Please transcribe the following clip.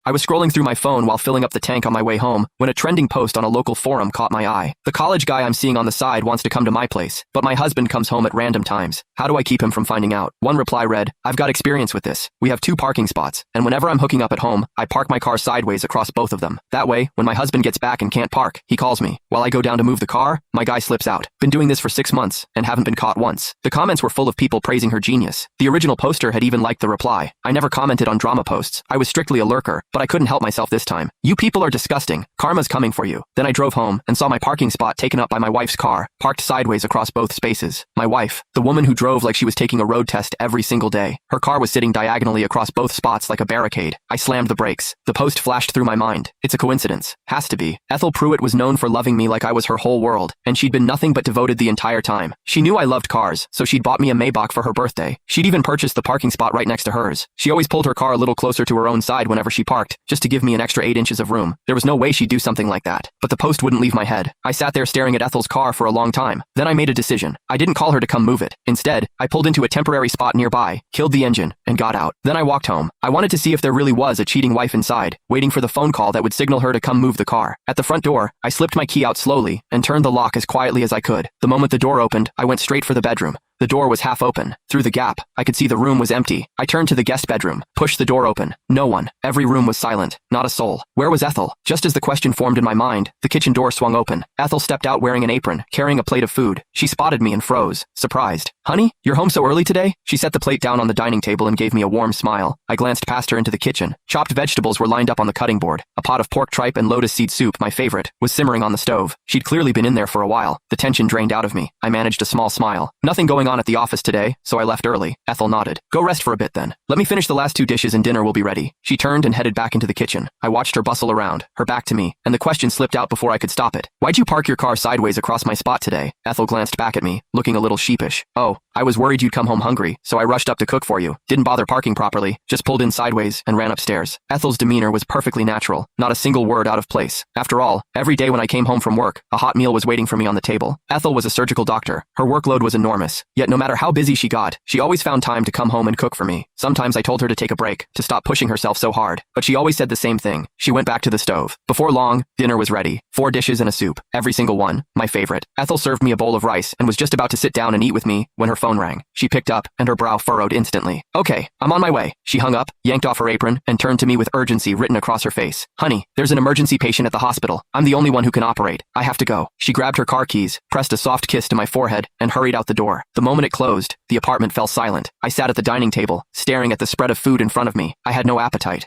I was scrolling through my phone while filling up the tank on my way home when a trending post on a local forum caught my eye. The college guy I'm seeing on the side wants to come to my place, but my husband comes home at random times. How do I keep him from finding out? One reply read, I've got experience with this. We have 2 parking spots, and whenever I'm hooking up at home, I park my car sideways across both of them. That way, when my husband gets back and can't park, he calls me. While I go down to move the car, my guy slips out. Been doing this for 6 months, and haven't been caught once. The comments were full of people praising her genius. The original poster had even liked the reply. I never commented on drama posts. I was strictly a lurker, but I couldn't help myself this time. You people are disgusting. Karma's coming for you. Then I drove home and saw my parking spot taken up by my wife's car, parked sideways across both spaces. My wife, the woman who drove like she was taking a road test every single day. Her car was sitting diagonally across both spots like a barricade. I slammed the brakes. The post flashed through my mind. It's a coincidence. Has to be. Ethel Pruitt was known for loving me like I was her whole world, and she'd been nothing but devoted the entire time. She knew I loved cars, so she'd bought me a Maybach for her birthday. She'd even purchased the parking spot right next to hers. She always pulled her car a little closer to her own side whenever she parked, just to give me an extra 8 inches of room. There was no way she'd do something like that. But the post wouldn't leave my head. I sat there staring at Ethel's car for a long time. Then I made a decision. I didn't call her to come move it. Instead, I pulled into a temporary spot nearby, killed the engine, and got out. Then I walked home. I wanted to see if there really was a cheating wife inside, waiting for the phone call that would signal her to come move the car. At the front door, I slipped my key out slowly and turned the lock as quietly as I could. The moment the door opened, I went straight for the bedroom. The door was half open. Through the gap, I could see the room was empty. I turned to the guest bedroom, pushed the door open. No one. Every room was silent. Not a soul. Where was Ethel? Just as the question formed in my mind, the kitchen door swung open. Ethel stepped out wearing an apron, carrying a plate of food. She spotted me and froze, surprised. Honey, you're home so early today? She set the plate down on the dining table and gave me a warm smile. I glanced past her into the kitchen. Chopped vegetables were lined up on the cutting board. A pot of pork tripe and lotus seed soup, my favorite, was simmering on the stove. She'd clearly been in there for a while. The tension drained out of me. I managed a small smile. Nothing going on at the office today, so I left early. Ethel nodded. Go rest for a bit then. Let me finish the last 2 dishes and dinner will be ready. She turned and headed back into the kitchen. I watched her bustle around, her back to me, and the question slipped out before I could stop it. Why'd you park your car sideways across my spot today? Ethel glanced back at me, looking a little sheepish. Oh, I was worried you'd come home hungry, so I rushed up to cook for you. Didn't bother parking properly, just pulled in sideways and ran upstairs. Ethel's demeanor was perfectly natural, not a single word out of place. After all, every day when I came home from work, a hot meal was waiting for me on the table. Ethel was a surgical doctor. Her workload was enormous, yet no matter how busy she got, she always found time to come home and cook for me. Sometimes I told her to take a break, to stop pushing herself so hard, but she always said the same thing. She went back to the stove. Before long, dinner was ready. 4 dishes and a soup, every single one, my favorite. Ethel served me a bowl of rice and was just about to sit down and eat with me when her phone rang. She picked up, and her brow furrowed instantly. Okay, I'm on my way. She hung up, yanked off her apron, and turned to me with urgency written across her face. Honey, there's an emergency patient at the hospital. I'm the only one who can operate. I have to go. She grabbed her car keys, pressed a soft kiss to my forehead, and hurried out the door. The moment it closed, the apartment fell silent. I sat at the dining table, staring at the spread of food in front of me. I had no appetite.